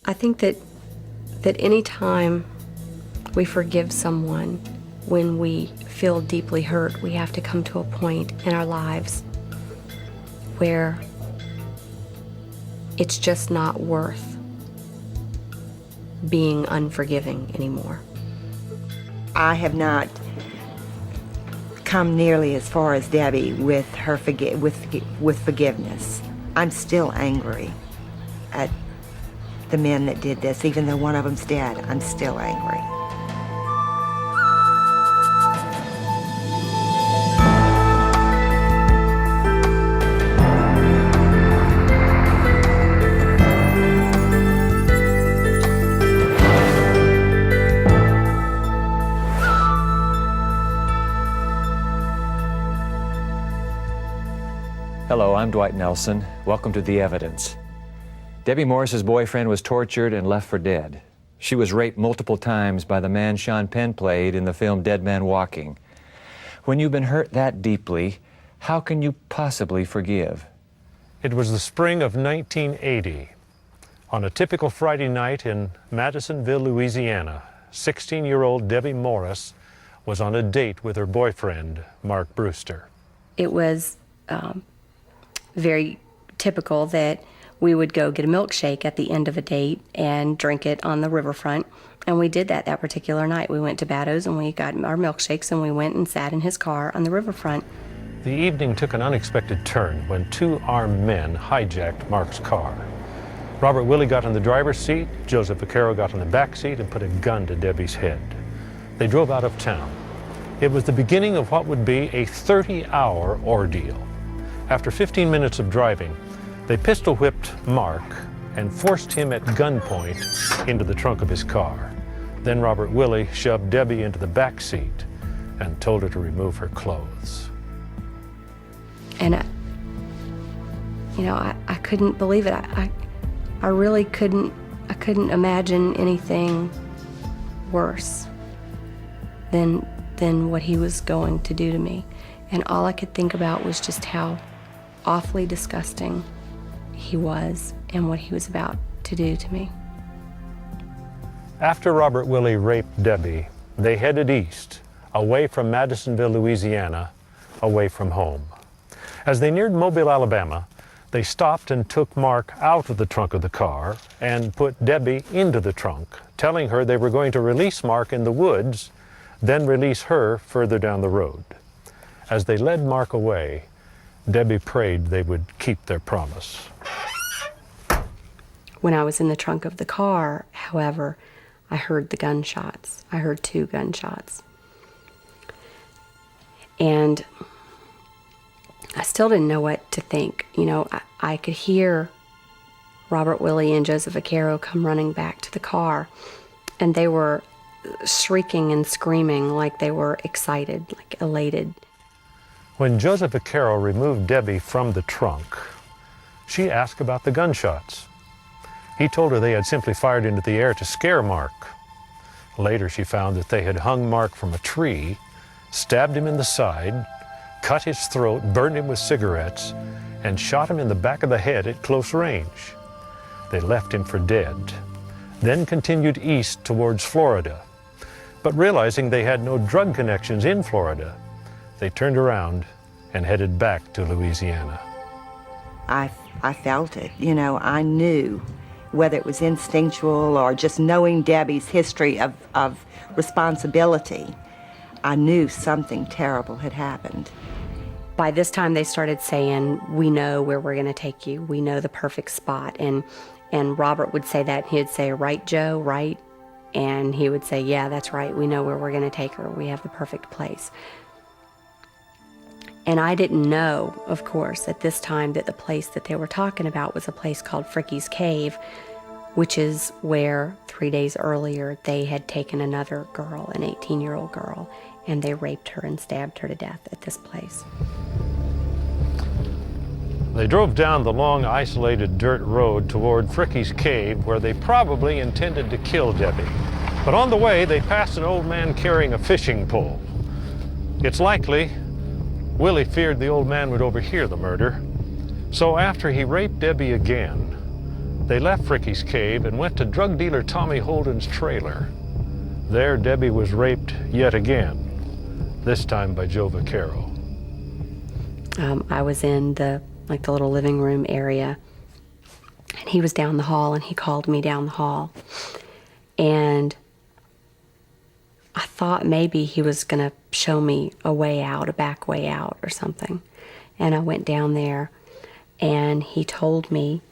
I think that any time we forgive someone, when we feel deeply hurt, we have to come to a point in our lives where it's just not worth being unforgiving anymore. I have not come nearly as far as Debbie with her with forgiveness. I'm still angry at the men that did this. Even though one of them's dead, I'm still angry. Hello, I'm Dwight Nelson. Welcome to The Evidence. Debbie Morris's boyfriend was tortured and left for dead. She was raped multiple times by the man Sean Penn played in the film Dead Man Walking. When you've been hurt that deeply, how can you possibly forgive? It was the spring of 1980. On a typical Friday night in Madisonville, Louisiana, 16-year-old Debbie Morris was on a date with her boyfriend, Mark Brewster. It was very typical that we would go get a milkshake at the end of a date and drink it on the riverfront. And we did that particular night. We went to Batto's and we got our milkshakes and we went and sat in his car on the riverfront. The evening took an unexpected turn when two armed men hijacked Mark's car. Robert Willie got in the driver's seat, Joseph Vaquero got in the back seat and put a gun to Debbie's head. They drove out of town. It was the beginning of what would be a 30-hour ordeal. After 15 minutes of driving, they pistol-whipped Mark and forced him at gunpoint into the trunk of his car. Then Robert Willie shoved Debbie into the back seat and told her to remove her clothes. And I couldn't believe it. I really couldn't. I couldn't imagine anything worse than what he was going to do to me. And all I could think about was just how awfully disgusting he was and what he was about to do to me. After Robert Willie raped Debbie, they headed east, away from Madisonville, Louisiana, away from home. As they neared Mobile, Alabama, they stopped and took Mark out of the trunk of the car and put Debbie into the trunk, telling her they were going to release Mark in the woods, then release her further down the road. As they led Mark away, Debbie prayed they would keep their promise. When I was in the trunk of the car, however, I heard the gunshots. I heard 2 gunshots. And I still didn't know what to think. I could hear Robert Willie and Joseph Vaquero come running back to the car, and they were shrieking and screaming like they were excited, like elated. When Joseph Vaquero removed Debbie from the trunk, she asked about the gunshots. He told her they had simply fired into the air to scare Mark. Later, she found that they had hung Mark from a tree, stabbed him in the side, cut his throat, burned him with cigarettes, and shot him in the back of the head at close range. They left him for dead, then continued east towards Florida. But realizing they had no drug connections in Florida, they turned around and headed back to Louisiana. I felt it. I knew, whether it was instinctual or just knowing Debbie's history of responsibility, I knew something terrible had happened. By this time, they started saying, "We know where we're going to take you. We know the perfect spot." And Robert would say that. He'd say, "Right, Joe, right?" And he would say, "Yeah, that's right. We know where we're going to take her. We have the perfect place." And I didn't know, of course, at this time that the place that they were talking about was a place called Fricky's Cave, which is where 3 days earlier they had taken another girl, an 18-year-old girl, and they raped her and stabbed her to death at this place. They drove down the long, isolated dirt road toward Fricky's Cave, where they probably intended to kill Debbie. But on the way, they passed an old man carrying a fishing pole. It's likely Willie feared the old man would overhear the murder. So after he raped Debbie again, They left Fricky's cave and went to drug dealer Tommy Holden's trailer. There, Debbie was raped yet again, this time by Joe Vaccaro. I was in the little living room area, and he was down the hall, and he called me down the hall. And I thought maybe he was going to show me a way out, a back way out or something. And I went down there, and he told me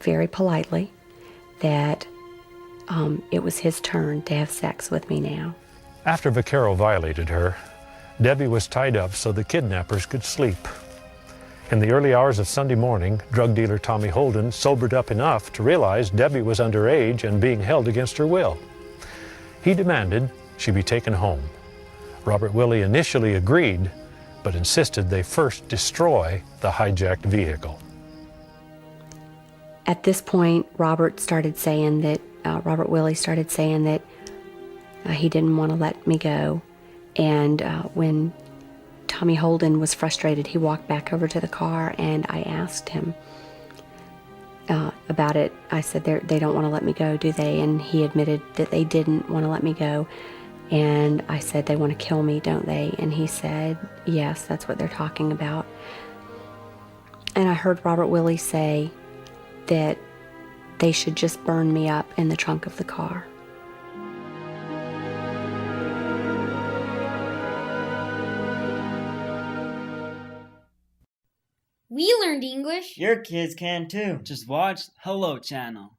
very politely that it was his turn to have sex with me now. After Vaccaro violated her, Debbie was tied up so the kidnappers could sleep. In the early hours of Sunday morning, drug dealer Tommy Holden sobered up enough to realize Debbie was underage and being held against her will. He demanded she be taken home. Robert Willie initially agreed, but insisted they first destroy the hijacked vehicle. At this point, Robert Willie started saying that he didn't want to let me go. And when Tommy Holden was frustrated, he walked back over to the car, and I asked him about it. I said, they don't want to let me go, do they? And he admitted that they didn't want to let me go. And I said, they want to kill me, don't they? And he said, yes, that's what they're talking about. And I heard Robert Willie say that they should just burn me up in the trunk of the car. We learned English. Your kids can too. Just watch Hello Channel.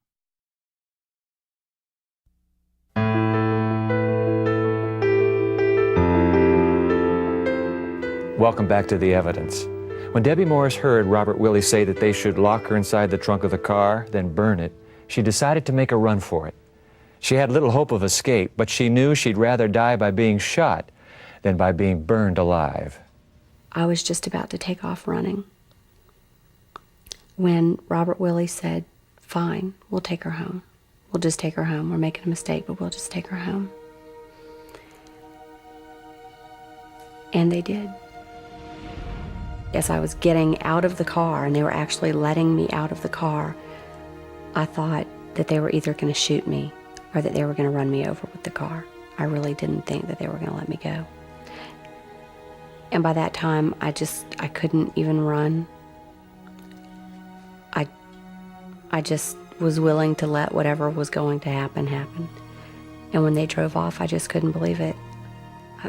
Welcome back to The Evidence. When Debbie Morris heard Robert Willie say that they should lock her inside the trunk of the car, then burn it, she decided to make a run for it. She had little hope of escape, but she knew she'd rather die by being shot than by being burned alive. I was just about to take off running when Robert Willie said, fine, we'll take her home. We'll just take her home. We're making a mistake, but we'll just take her home. And they did. As I was getting out of the car, and they were actually letting me out of the car, I thought that they were either going to shoot me or that they were going to run me over with the car. I really didn't think that they were going to let me go. And by that time, I couldn't even run. I just was willing to let whatever was going to happen. And when they drove off, I just couldn't believe it.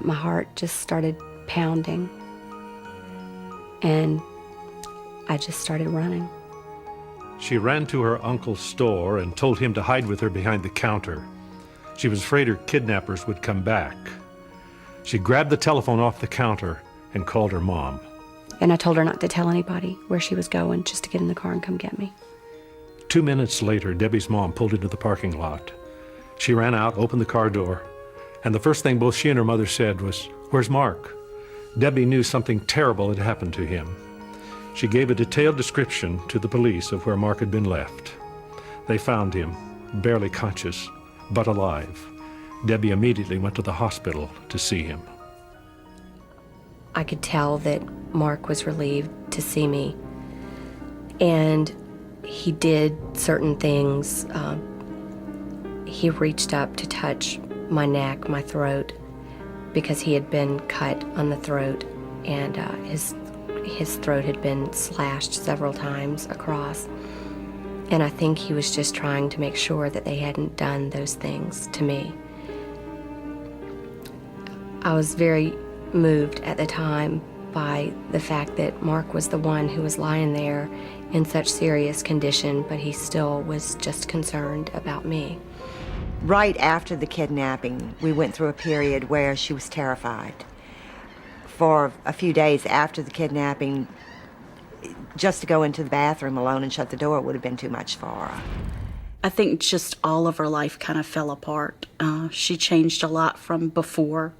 My heart just started pounding. And I just started running. She ran to her uncle's store and told him to hide with her behind the counter. She was afraid her kidnappers would come back. She grabbed the telephone off the counter and called her mom. And I told her not to tell anybody where she was going, just to get in the car and come get me. 2 minutes later, Debbie's mom pulled into the parking lot. She ran out, opened the car door, and the first thing both she and her mother said was, "Where's Mark?" Debbie knew something terrible had happened to him. She gave a detailed description to the police of where Mark had been left. They found him, barely conscious, but alive. Debbie immediately went to the hospital to see him. I could tell that Mark was relieved to see me. And he did certain things. He reached up to touch my neck, my throat, because he had been cut on the throat, and his throat had been slashed several times across. And I think he was just trying to make sure that they hadn't done those things to me. I was very moved at the time by the fact that Mark was the one who was lying there in such serious condition, but he still was just concerned about me. Right after the kidnapping, we went through a period where she was terrified. For a few days after the kidnapping, just to go into the bathroom alone and shut the door would have been too much for her. I think just all of her life kind of fell apart. She changed a lot from before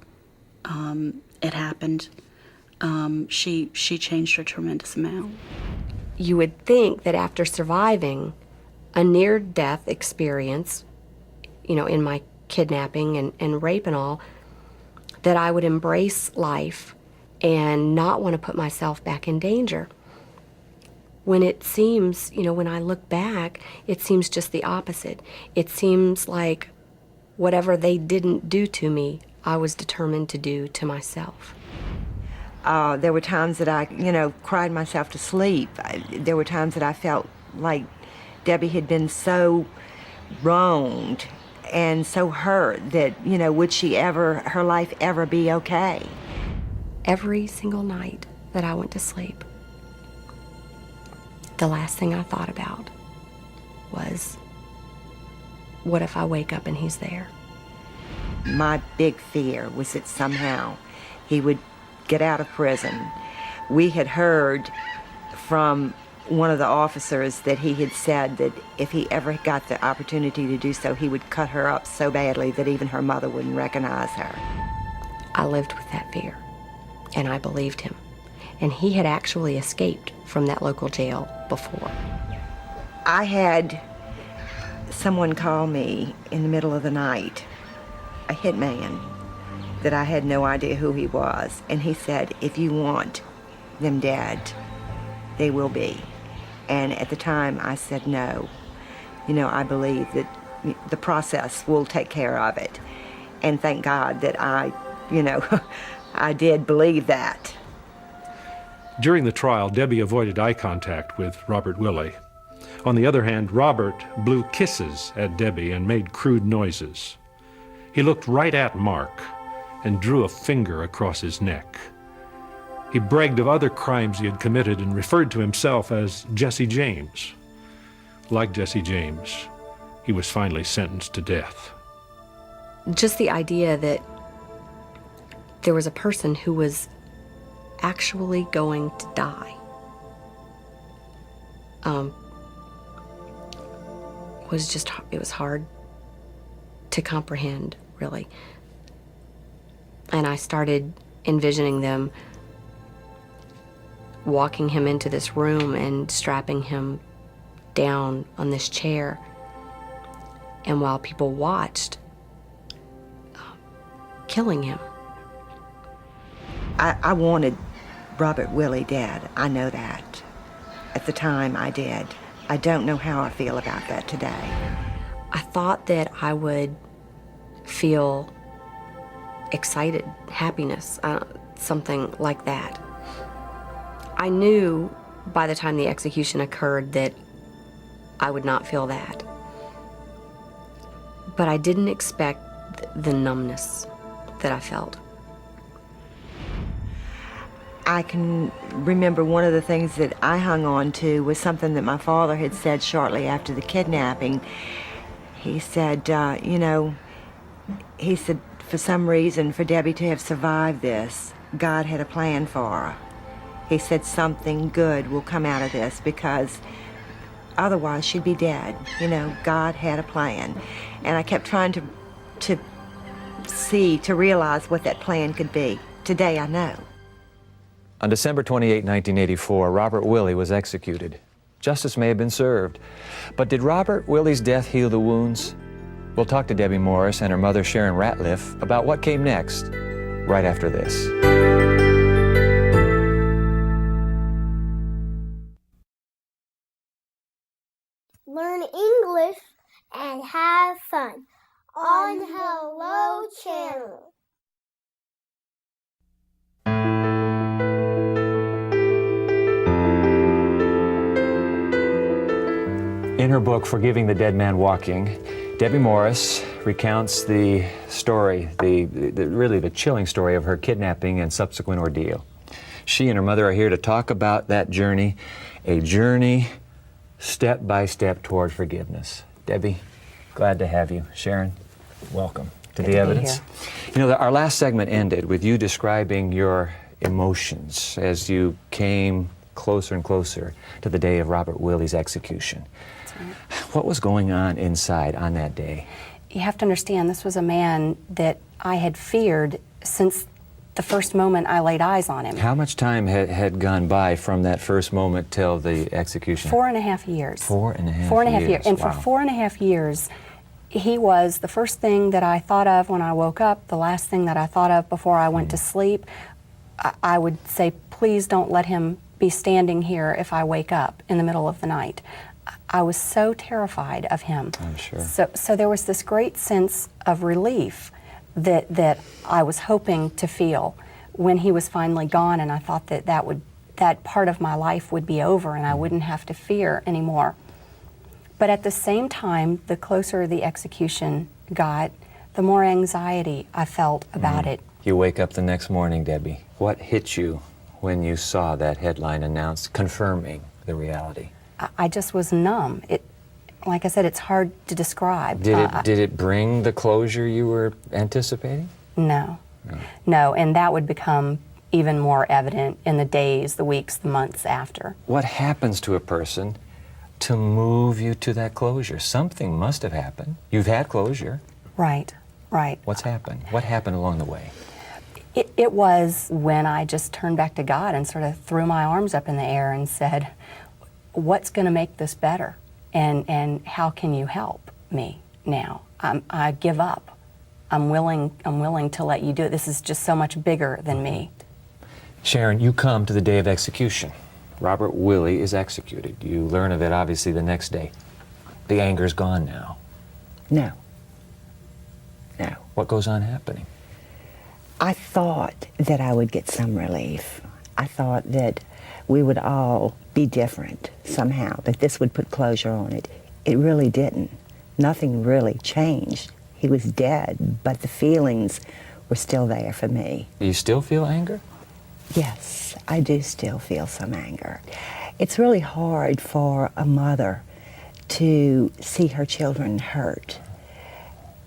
it happened. She changed a tremendous amount. You would think that after surviving a near-death experience, in my kidnapping and rape and all, that I would embrace life and not want to put myself back in danger. when it seems, when I look back, it seems just the opposite. It seems like whatever they didn't do to me, I was determined to do to myself. There were times that I, cried myself to sleep. There were times that I felt like Debbie had been so wronged and so hurt that, would her life ever be okay? Every single night that I went to sleep, the last thing I thought about was, what if I wake up and he's there? My big fear was that somehow he would get out of prison. We had heard from one of the officers that he had said that if he ever got the opportunity to do so, he would cut her up so badly that even her mother wouldn't recognize her. I lived with that fear, and I believed him. And he had actually escaped from that local jail before. I had someone call me in the middle of the night, a hitman, that I had no idea who he was. And he said, if you want them dead, they will be. And at the time I said no. I believe that the process will take care of it. And thank God that I did believe that. During the trial, Debbie avoided eye contact with Robert Willie. On the other hand, Robert blew kisses at Debbie and made crude noises. He looked right at Mark and drew a finger across his neck. He bragged of other crimes he had committed and referred to himself as Jesse James. Like Jesse James, he was finally sentenced to death. Just the idea that there was a person who was actually going to die it was hard to comprehend, really. And I started envisioning them walking him into this room and strapping him down on this chair. And while people watched, killing him. I wanted Robert Willie dead. I know that. At the time, I did. I don't know how I feel about that today. I thought that I would feel excited, happiness, something like that. I knew by the time the execution occurred that I would not feel that. But I didn't expect the numbness that I felt. I can remember one of the things that I hung on to was something that my father had said shortly after the kidnapping. He said, he said, for some reason, for Debbie to have survived this, God had a plan for her. He said something good will come out of this because otherwise she'd be dead. God had a plan. And I kept trying to realize what that plan could be. Today I know. On December 28, 1984, Robert Willie was executed. Justice may have been served. But did Robert Willie's death heal the wounds? We'll talk to Debbie Morris and her mother, Sharon Ratliff, about what came next, right after this. Learn English and have fun on Hello Channel. In her book, Forgiving the Dead Man Walking, Debbie Morris recounts the story, really the chilling story of her kidnapping and subsequent ordeal. She and her mother are here to talk about that journey, a journey step by step toward forgiveness. Debbie, glad to have you. Sharon, welcome to The Evidence. Our last segment ended with you describing your emotions as you came closer and closer to the day of Robert Willie's execution. What was going on inside on that day? You have to understand, this was a man that I had feared since the first moment I laid eyes on him. How much time had gone by from that first moment till the execution? 4.5 years. 4.5 years. And wow. for 4.5 years, he was the first thing that I thought of when I woke up, the last thing that I thought of before I went to sleep. I would say, please don't let him be standing here if I wake up in the middle of the night. I was so terrified of him. I'm sure. So there was this great sense of relief that I was hoping to feel when he was finally gone, and I thought that part of my life would be over and I wouldn't have to fear anymore. But at the same time, the closer the execution got, the more anxiety I felt about it. You wake up the next morning, Debbie. What hit you when you saw that headline announced confirming the reality? I just was numb. Like I said, it's hard to describe. Did it bring the closure you were anticipating? No. No, and that would become even more evident in the days, the weeks, the months after. What happens to a person to move you to that closure? Something must have happened. You've had closure. Right. What's happened? What happened along the way? It was when I just turned back to God and sort of threw my arms up in the air and said, what's going to make this better? And how can you help me now? I give up. I'm willing to let you do it. This is just so much bigger than me. Sharon, you come to the day of execution. Robert Willie is executed. You learn of it obviously the next day. The anger's gone now. No. What goes on happening? I thought that I would get some relief. I thought that we would all be different somehow, that this would put closure on it. It really didn't. Nothing really changed. He was dead, but the feelings were still there for me. Do you still feel anger? Yes, I do still feel some anger. It's really hard for a mother to see her children hurt.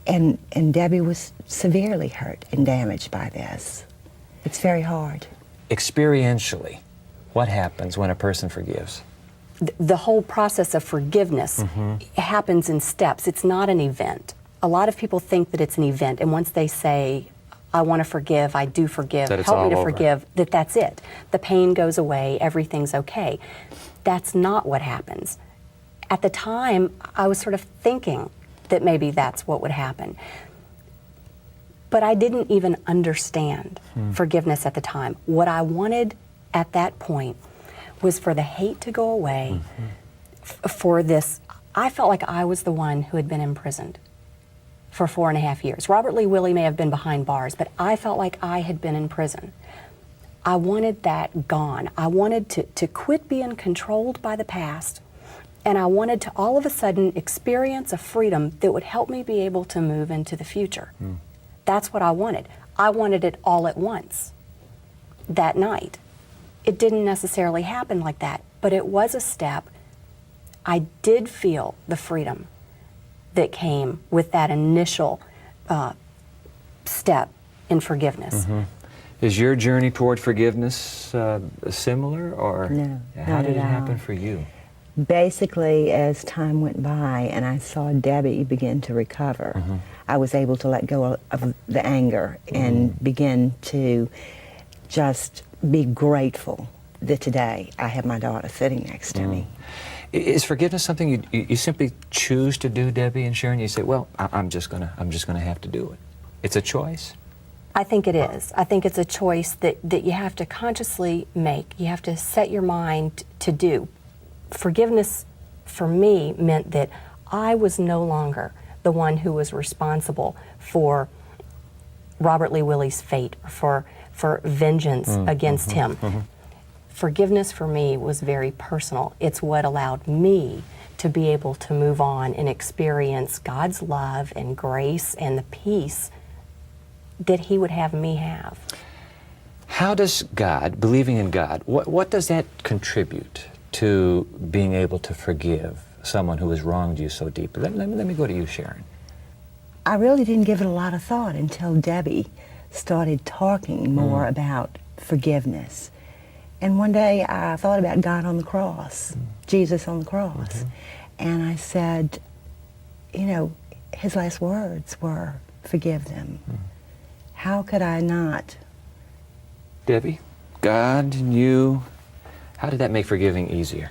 And Debbie was severely hurt and damaged by this. It's very hard. Experientially, what happens when a person forgives? The whole process of forgiveness happens in steps. It's not an event. A lot of people think that it's an event, and once they say, I want to forgive, I do forgive, That it's help me all to over. forgive, that's it. The pain goes away, everything's okay. That's not what happens. At the time, I was sort of thinking that maybe that's what would happen. But I didn't even understand forgiveness at the time. What I wanted at that point was for the hate to go away, for this. I felt like I was the one who had been imprisoned for 4.5 years. Robert Lee Willie may have been behind bars, but I felt like I had been in prison. I wanted that gone. I wanted to quit being controlled by the past, and I wanted to all of a sudden experience a freedom that would help me be able to move into the future. That's what I wanted. I wanted it all at once that night. It didn't necessarily happen like that, but it was a step. I did feel the freedom that came with that initial step in forgiveness. Is your journey toward forgiveness similar, or No, how not did it at all. happen for you? Basically, as time went by and I saw Debbie begin to recover, I was able to let go of the anger and begin to just be grateful that today I have my daughter sitting next to me. Is forgiveness something you simply choose to do, Debbie and Sharon? You say, well, I'm just gonna have to do it. It's a choice. I think it is. I think it's a choice that you have to consciously make. You have to set your mind to do. Forgiveness for me meant that I was no longer the one who was responsible for Robert Lee Willie's fate, or for vengeance against him. Forgiveness for me was very personal. It's what allowed me to be able to move on and experience God's love and grace and the peace that He would have me have. How does God, believing in God, what does that contribute to being able to forgive someone who has wronged you so deeply? Let me go to you, Sharon. I really didn't give it a lot of thought until Debbie started talking more about forgiveness. And one day I thought about God on the cross, Jesus on the cross. And I said, you know, His last words were, forgive them. How could I not? Debbie, God and you, how did that make forgiving easier?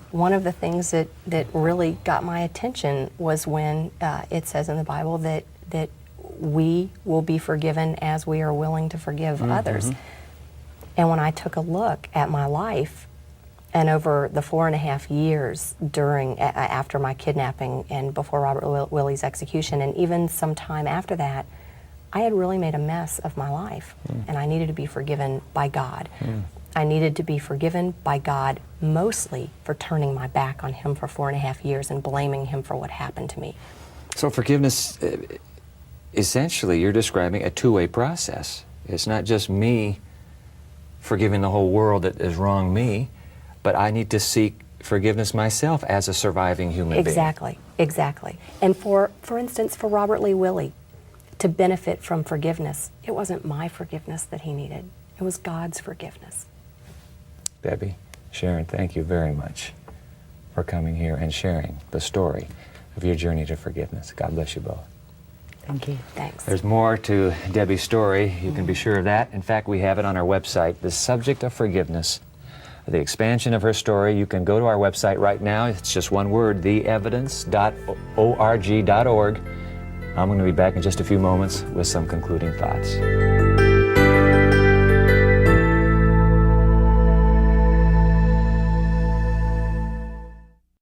One of the things that really got my attention was when it says in the Bible that we will be forgiven as we are willing to forgive others. And when I took a look at my life, and over the 4.5 years after my kidnapping and before Robert Willie's execution, and even some time after that, I had really made a mess of my life, and I needed to be forgiven by God. I needed to be forgiven by God mostly for turning my back on Him for 4.5 years and blaming Him for what happened to me. So forgiveness, essentially, you're describing a two-way process. It's not just me forgiving the whole world that has wronged me, but I need to seek forgiveness myself as a surviving human being. Exactly. And for instance, for Robert Lee Willie to benefit from forgiveness, it wasn't my forgiveness that he needed. It was God's forgiveness. Debbie, Sharon, thank you very much for coming here and sharing the story of your journey to forgiveness. God bless you both. Thank you. Thanks. There's more to Debbie's story. You can be sure of that. In fact, we have it on our website, The Subject of Forgiveness. The expansion of her story, you can go to our website right now. It's just one word, theevidence.org.org. I'm going to be back in just a few moments with some concluding thoughts.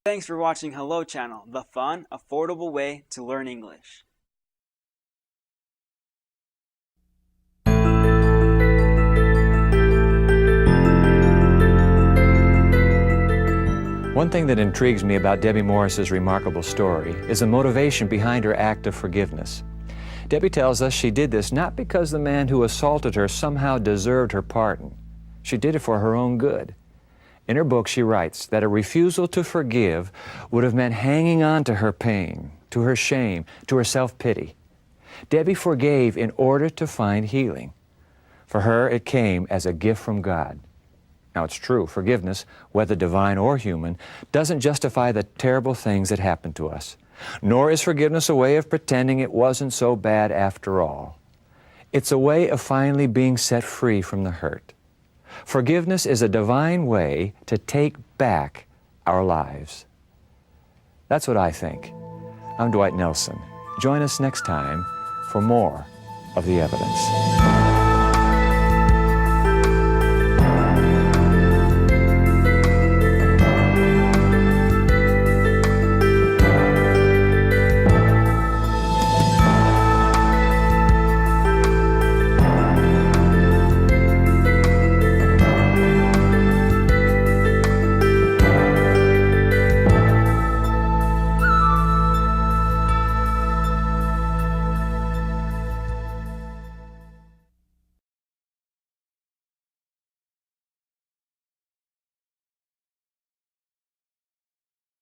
Thanks for watching Hello Channel, the fun, affordable way to learn English. One thing that intrigues me about Debbie Morris's remarkable story is the motivation behind her act of forgiveness. Debbie tells us she did this not because the man who assaulted her somehow deserved her pardon. She did it for her own good. In her book, she writes that a refusal to forgive would have meant hanging on to her pain, to her shame, to her self-pity. Debbie forgave in order to find healing. For her, it came as a gift from God. Now, it's true, forgiveness, whether divine or human, doesn't justify the terrible things that happened to us. Nor is forgiveness a way of pretending it wasn't so bad after all. It's a way of finally being set free from the hurt. Forgiveness is a divine way to take back our lives. That's what I think. I'm Dwight Nelson. Join us next time for more of The Evidence.